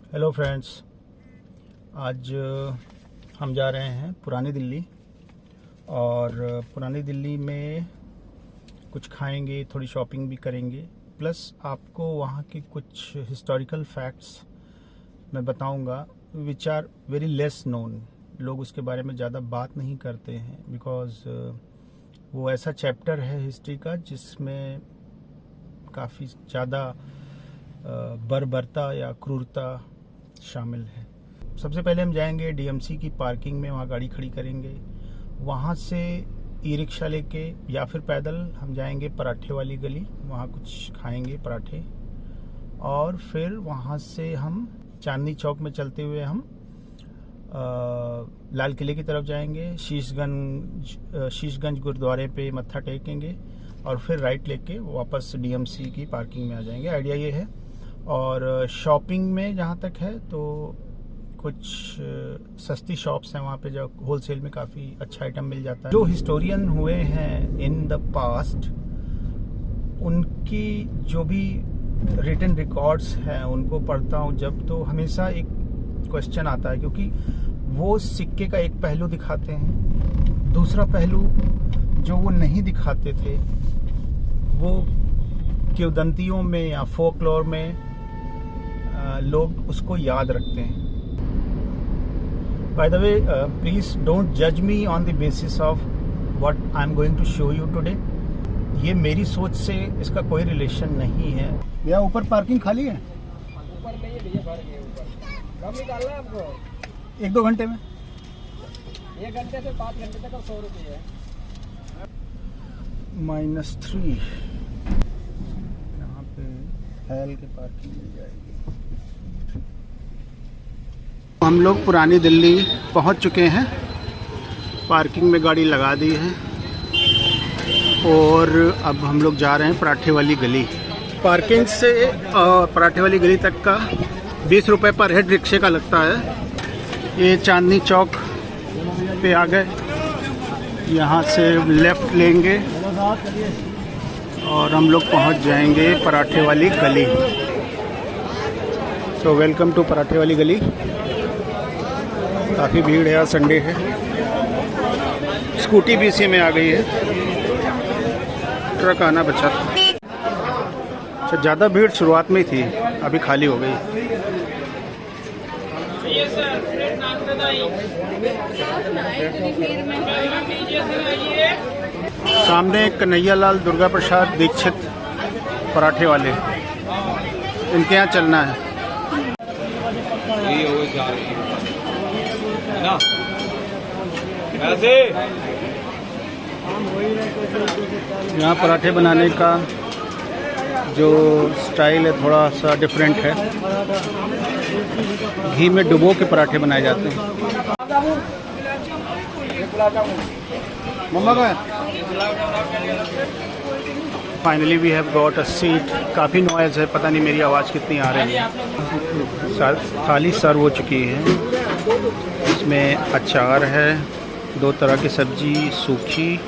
Hello friends, आज हम जा रहे हैं पुरानी दिल्ली। और पुरानी दिल्ली में कुछ खाएंगे, थोड़ी शॉपिंग भी करेंगे, प्लस आपको वहाँ के कुछ हिस्टोरिकल फैक्ट्स मैं बताऊंगा which are very less known. लोग उसके बारे में ज़्यादा बात नहीं करते हैं बिकॉज़ वो ऐसा चैप्टर है हिस्ट्री का जिसमें काफ़ी ज़्यादा बर्बरता या क्रूरता शामिल है। सबसे पहले हम जाएंगे डीएमसी की पार्किंग में, वहाँ गाड़ी खड़ी करेंगे। वहाँ से ई रिक्शा लेके या फिर पैदल हम जाएंगे पराठे वाली गली, वहाँ कुछ खाएंगे पराठे। और फिर वहाँ से हम चांदनी चौक में चलते हुए हम लाल किले की तरफ जाएंगे। शीशगंज गुरुद्वारे पे मत्था टेकेंगे और फिर राइट लेके वापस डीएमसी की पार्किंग में आ जाएंगे। आइडिया ये है। और शॉपिंग में जहाँ तक है तो कुछ सस्ती शॉप्स हैं वहाँ पे, जो होलसेल में काफ़ी अच्छा आइटम मिल जाता है। जो हिस्टोरियन हुए हैं इन द पास्ट, उनकी जो भी रिटन रिकॉर्ड्स हैं उनको पढ़ता हूँ जब, तो हमेशा एक क्वेश्चन आता है, क्योंकि वो सिक्के का एक पहलू दिखाते हैं, दूसरा पहलू जो वो नहीं दिखाते थे वो किंवदंतियों में या फोकलोर में लोग उसको याद रखते हैं। By the way, please don't जज me on the basis of what I am going to show you today. ये मेरी सोच से इसका कोई रिलेशन नहीं है। भैया ऊपर पार्किंग खाली है? ऊपर नहीं है भैया, भर गए ऊपर। कब निकालना है आपको? 1-2 घंटे में। 1 घंटे से 5 घंटे तक 100 रुपये है। -3 यहाँ पे हेल के पार्किंग मिल जाएगी। हम लोग पुरानी दिल्ली पहुंच चुके हैं, पार्किंग में गाड़ी लगा दी है और अब हम लोग जा रहे हैं पराठे वाली गली। पार्किंग से पराठे वाली गली तक का 20 रुपये पर हेड रिक्शे का लगता है। ये चांदनी चौक पे आ गए, यहाँ से लेफ़्ट लेंगे और हम लोग पहुँच जाएंगे पराठे वाली गली। सो वेलकम टू पराठे वाली गली। काफ़ी भीड़ है, आज संडे है। स्कूटी भी इसी में आ गई है, ट्रक आना बचा था। अच्छा, ज़्यादा भीड़ शुरुआत में ही थी, अभी खाली हो गई। सामने कन्हैया लाल दुर्गा प्रसाद दीक्षित पराठे वाले, इनके यहाँ चलना है। यहाँ पराठे बनाने का जो स्टाइल है थोड़ा सा डिफरेंट है। घी में डुबो के पराठे बनाए जाते हैं। Finally we have got a seat. काफ़ी नॉइज़ है, पता नहीं मेरी आवाज़ कितनी आ रही है। थाली सर्व हो चुकी है। इसमें अचार है, 2 तरह की सब्जी, सूखी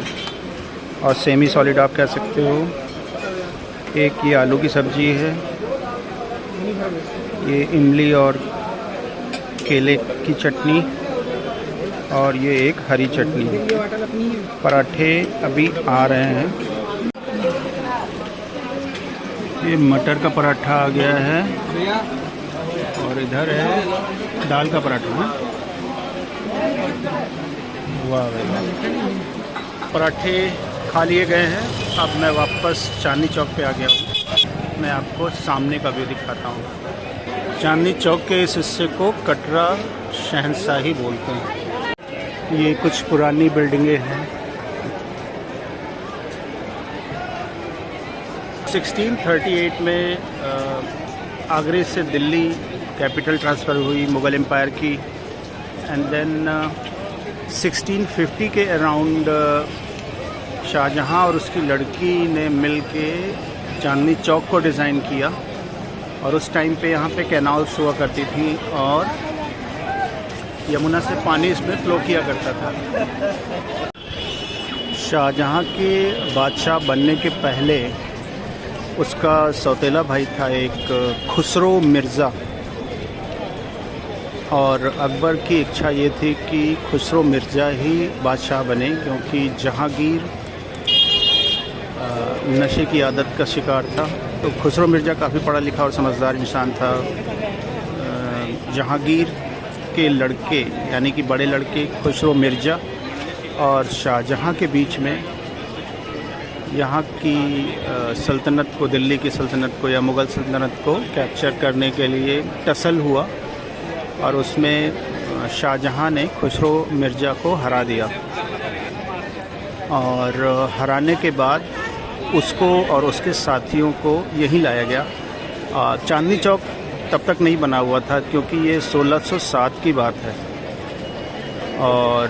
और सेमी सॉलिड आप कह सकते हो। एक ये आलू की सब्जी है, ये इमली और केले की चटनी, और ये एक हरी चटनी। पराठे अभी आ रहे हैं। ये मटर का पराठा आ गया है और इधर है दाल का पराठा ना। वाह भाई, पराठे खा लिए गए हैं। अब मैं वापस चांदनी चौक पे आ गया हूँ। मैं आपको सामने का व्यू दिखाता हूँ। चांदनी चौक के इस हिस्से को कटरा शहंशाही बोलते हैं। ये कुछ पुरानी बिल्डिंगें हैं। 1638 में आगरे से दिल्ली कैपिटल ट्रांसफ़र हुई मुग़ल एम्पायर की। एंड देन 1650 के अराउंड शाहजहां और उसकी लड़की ने मिलके चांदनी चौक को डिज़ाइन किया। और उस टाइम पे यहाँ पे कैनाल्स हुआ करती थी और यमुना से पानी इसमें फ़्लो किया करता था। शाहजहां के बादशाह बनने के पहले उसका सौतेला भाई था एक खुसरो मिर्ज़ा। और अकबर की इच्छा ये थी कि खुसरो मिर्ज़ा ही बादशाह बने, क्योंकि जहांगीर नशे की आदत का शिकार था। तो खुसरो मिर्ज़ा काफ़ी पढ़ा लिखा और समझदार इंसान था। जहांगीर के लड़के यानी कि बड़े लड़के खुसरो मिर्ज़ा और शाहजहां के बीच में यहाँ की सल्तनत को, दिल्ली की सल्तनत को या मुग़ल सल्तनत को कैप्चर करने के लिए टसल हुआ, और उसमें शाहजहां ने खुसरो मिर्ज़ा को हरा दिया। और हराने के बाद उसको और उसके साथियों को यहीं लाया गया। चांदनी चौक तब तक नहीं बना हुआ था, क्योंकि ये 1607 की बात है। और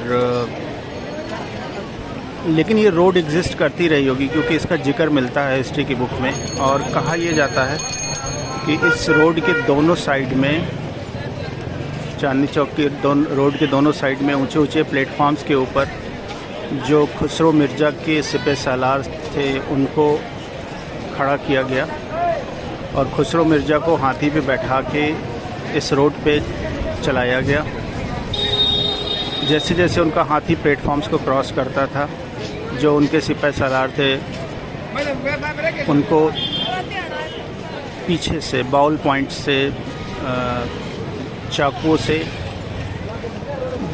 लेकिन ये रोड एग्जिस्ट करती रही होगी, क्योंकि इसका जिक्र मिलता है हिस्ट्री की बुक में। और कहा यह जाता है कि इस रोड के दोनों साइड में, चांदनी चौक के रोड के दोनों साइड में ऊंचे ऊंचे प्लेटफॉर्म्स के ऊपर जो खुसरो मिर्ज़ा के सिपह सालार थे उनको खड़ा किया गया, और खुसरो मिर्ज़ा को हाथी पे बैठा के इस रोड पे चलाया गया। जैसे जैसे उनका हाथी प्लेटफॉर्म्स को क्रॉस करता था, जो उनके सिपह सालार थे उनको पीछे से बाउल पॉइंट से चाकुओं से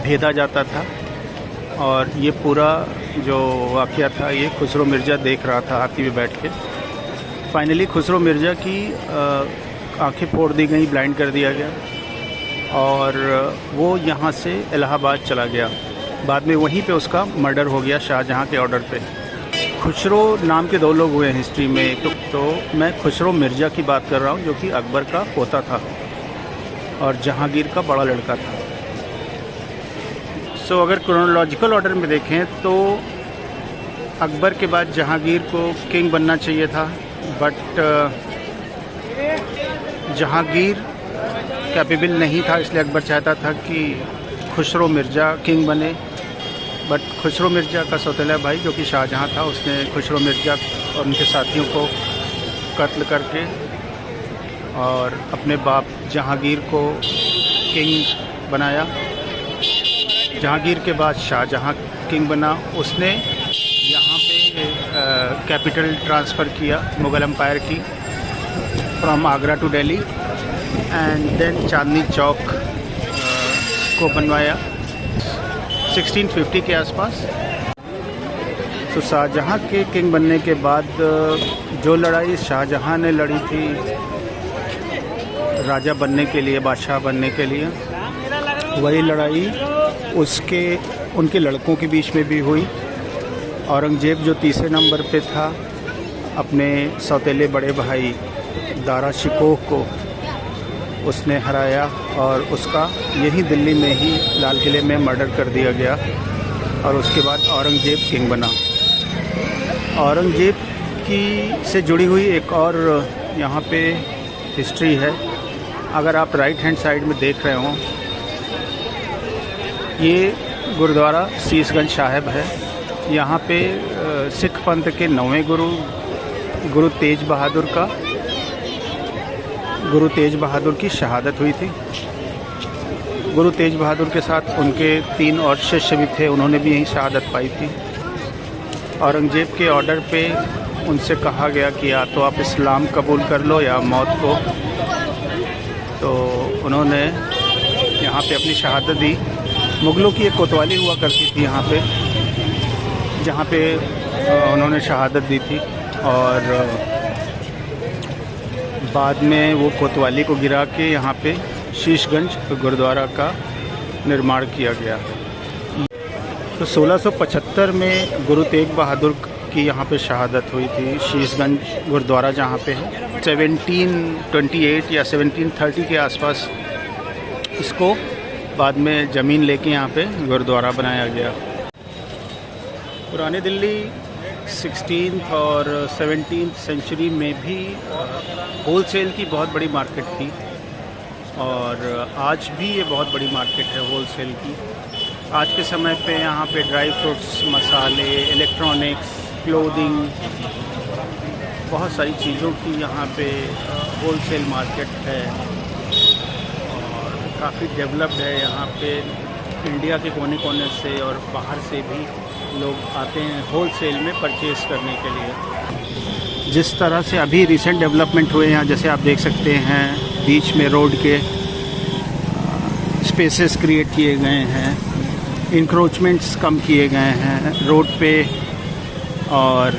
भेदा जाता था। और ये पूरा जो वाक़या था ये खुसरो मिर्ज़ा देख रहा था हाथी पे बैठ के। फाइनली खुसरो मिर्ज़ा की आंखें फोड़ दी गई, ब्लाइंड कर दिया गया, और वो यहाँ से इलाहाबाद चला गया। बाद में वहीं पे उसका मर्डर हो गया शाहजहां के ऑर्डर पे। खुसरो नाम के 2 लोग हुए हैं हिस्ट्री में। तो मैं खुसरो मिर्ज़ा की बात कर रहा हूँ, जो कि अकबर का पोता था और जहांगीर का बड़ा लड़का था। सो अगर क्रोनोलॉजिकल ऑर्डर में देखें तो अकबर के बाद जहांगीर को किंग बनना चाहिए था, बट जहांगीर कैपेबल नहीं था, इसलिए अकबर चाहता था कि खुसरो मिर्ज़ा किंग बने। बट खुसरो मिर्ज़ा का सौतेला भाई जो कि शाहजहां था, उसने खुसरो मिर्ज़ा और उनके साथियों को कत्ल करके और अपने बाप जहांगीर को किंग बनाया। जहांगीर के बाद शाहजहां किंग बना। उसने यहाँ पे कैपिटल ट्रांसफ़र किया मुग़ल एम्पायर की, from Agra to Delhi, and then Chandni Chowk को बनवाया 1650 के आसपास। तो शाहजहां के किंग बनने के बाद जो लड़ाई शाहजहां ने लड़ी थी राजा बनने के लिए, बादशाह बनने के लिए, वही लड़ाई उनके लड़कों के बीच में भी हुई। औरंगज़ेब जो तीसरे नंबर पे था, अपने सौतेले बड़े भाई दारा शिकोह को उसने हराया, और उसका यही दिल्ली में ही लाल किले में मर्डर कर दिया गया। और उसके बाद औरंगज़ेब किंग बना। औरंगज़ेब की से जुड़ी हुई एक और यहाँ पे हिस्ट्री है। अगर आप राइट हैंड साइड में देख रहे हों, ये गुरुद्वारा शीशगंज साहिब है। यहाँ पे सिख पंथ के 9वें गुरु तेज बहादुर की शहादत हुई थी। गुरु तेज बहादुर के साथ उनके 3 और शिष्य भी थे, उन्होंने भी यहीं शहादत पाई थी। औरंगज़ेब के ऑर्डर पे उनसे कहा गया कि या तो आप इस्लाम कबूल कर लो या मौत को। तो उन्होंने यहाँ पे अपनी शहादत दी। मुग़लों की एक कोतवाली हुआ करती थी यहाँ पे, जहाँ पे उन्होंने शहादत दी थी, और बाद में वो कोतवाली को गिरा के यहाँ पे शीशगंज गुरुद्वारा का निर्माण किया गया। तो 1675 में गुरु तेग बहादुर की यहाँ पे शहादत हुई थी, शीशगंज गुरुद्वारा जहाँ पे है। 1728 या 1730 के आसपास इसको बाद में ज़मीन लेके यहाँ पे गुरुद्वारा बनाया गया। पुरानी दिल्ली 16th और 17th सेंचुरी में भी होलसेल की बहुत बड़ी मार्केट थी, और आज भी ये बहुत बड़ी मार्केट है होलसेल की। आज के समय पे यहाँ पे ड्राई फ्रूट्स, मसाले, इलेक्ट्रॉनिक्स, क्लोथिंग, बहुत सारी चीज़ों की यहाँ पे होलसेल मार्केट है। और काफ़ी डेवलप्ड है। यहाँ पे इंडिया के कोने कोने से और बाहर से भी लोग आते हैं होलसेल में परचेज़ करने के लिए। जिस तरह से अभी रिसेंट डेवलपमेंट हुए हैं, जैसे आप देख सकते हैं बीच में रोड के स्पेसेस क्रिएट किए गए हैं, इंक्रोचमेंट्स कम किए गए हैं रोड पे, और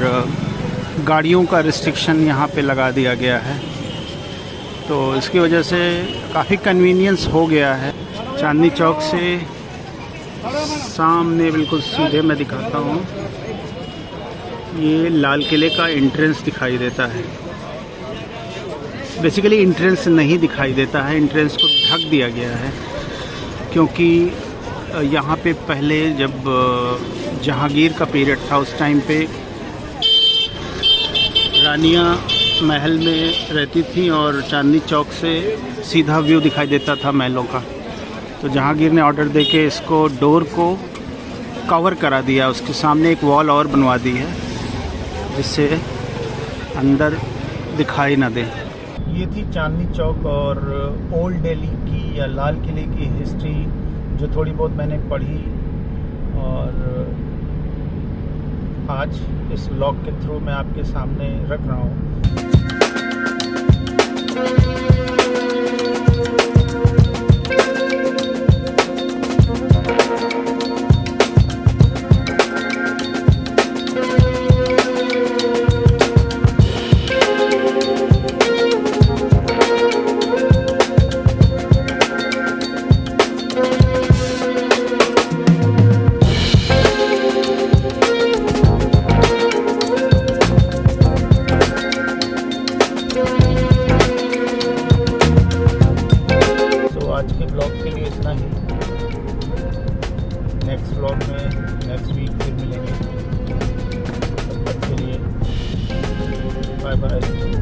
गाड़ियों का रिस्ट्रिक्शन यहाँ पे लगा दिया गया है। तो इसकी वजह से काफ़ी कन्वीनियंस हो गया है। चांदनी चौक से सामने बिल्कुल सीधे मैं दिखाता हूँ, ये लाल किले का एंट्रेंस दिखाई देता है। बेसिकली एंट्रेंस नहीं दिखाई देता है, एंट्रेंस को ढक दिया गया है, क्योंकि यहाँ पे पहले जब जहांगीर का पीरियड था उस टाइम पे रानियाँ महल में रहती थी और चांदनी चौक से सीधा व्यू दिखाई देता था महलों का। तो जहांगीर ने ऑर्डर देके इसको डोर को कवर करा दिया, उसके सामने एक वॉल और बनवा दी है जिससे अंदर दिखाई ना दे। ये थी चांदनी चौक और ओल्ड दिल्ली की या लाल किले की हिस्ट्री, जो थोड़ी बहुत मैंने पढ़ी और आज इस व्लॉग के थ्रू मैं आपके सामने रख रहा हूँ। आज के ब्लॉग के लिए इतना ही। नेक्स्ट ब्लॉग में नेक्स्ट वीक फिर मिलेंगे। तब तक के लिए बाय बाय।